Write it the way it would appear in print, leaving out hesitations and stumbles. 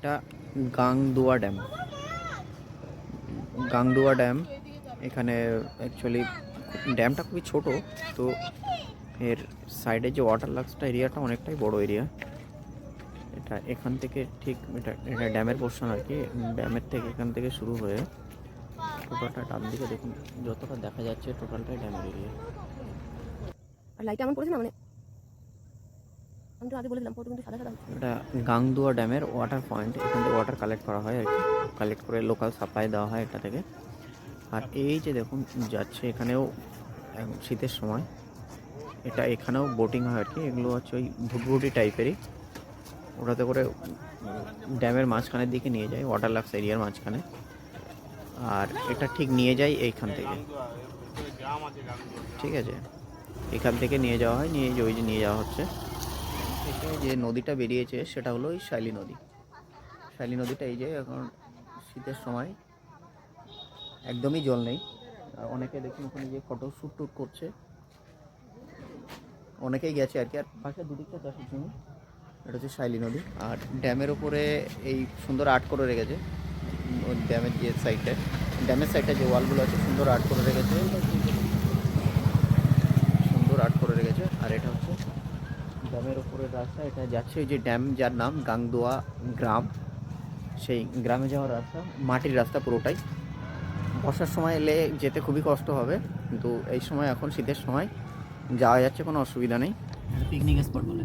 এটা গাংদুয়া dam. গাংদুয়া dam এখানে actually ড্যামটা খুবই ছোট, তো এর সাইডে যে ওয়াটার লাক্সটা এরিয়াটা অনেকটাই বড় এরিয়া। এটা এখান থেকে ঠিক এটা এটা ড্যামের পোর্শন আর কি। ড্যামের থেকে এখান থেকে শুরু হয়ে টোটালটা ডান দিকে দেখুন, যতটা দেখা যাচ্ছে টোটালটাই ড্যামের এরিয়া। আর লাইটটা এমন করেছে না, মানে আমি তো আগে বলে দিলাম ফটো কিন্তু সাদা সাদা। এটা গাংদুয়া ড্যামের ওয়াটার পয়েন্ট। এখান থেকে ওয়াটার কালেক্ট করা হয় আর কি, কালেক্ট করে লোকাল সাপ্লাই দেওয়া হয় এটা থেকে। আর এই যে দেখুন যাচ্ছে, এখানেও শীতের সময় এটা এখানেও বোটিং হয় আর কি। এগুলো হচ্ছে ওই ভুটভুটি টাইপেরই, ওটাতে করে ড্যামের মাঝখানের দিকে নিয়ে যায়, ওয়াটার লাক্স এরিয়ার মাঝখানে। আর এটা ঠিক নিয়ে যায় এইখান থেকে, ঠিক আছে, এখান থেকে নিয়ে যাওয়া হয়, নিয়ে ওই যে নিয়ে যাওয়া হচ্ছে। থেকে যে নদীটা বেরিয়েছে সেটা হলো ওই শাইলি নদী। শাইলি নদীটা এই যে এখন শীতের সময় একদমই জল নেই। আর অনেকে দেখুন ওখানে যে ফটো শ্যুট করছে, অনেকেই গেছে আর কি। আর পাশে দুদিকটা চাষের জমি। এটা হচ্ছে শাইলি নদী। আর ড্যামের ওপরে এই সুন্দর আর্ট করে রেখেছে, ওই ড্যামের যে সাইডটা, ড্যামের সাইডটা যে ওয়ালগুলো আছে সুন্দর আর্ট করে রেখেছে, সুন্দর আর্ট করে রেখেছে। আর এটা হচ্ছে ড্যামের ওপরের রাস্তা। এটা যাচ্ছে ওই যে ড্যাম যার নাম গাংদুয়া গ্রাম, সেই গ্রামে যাওয়ার রাস্তা, মাটির রাস্তা পুরোটাই। বর্ষার সময় এলে যেতে খুবই কষ্ট হবে, কিন্তু এই সময় এখন শীতের সময় যাওয়া যাচ্ছে, কোনো অসুবিধা নেই। পিকনিক স্পট বলে।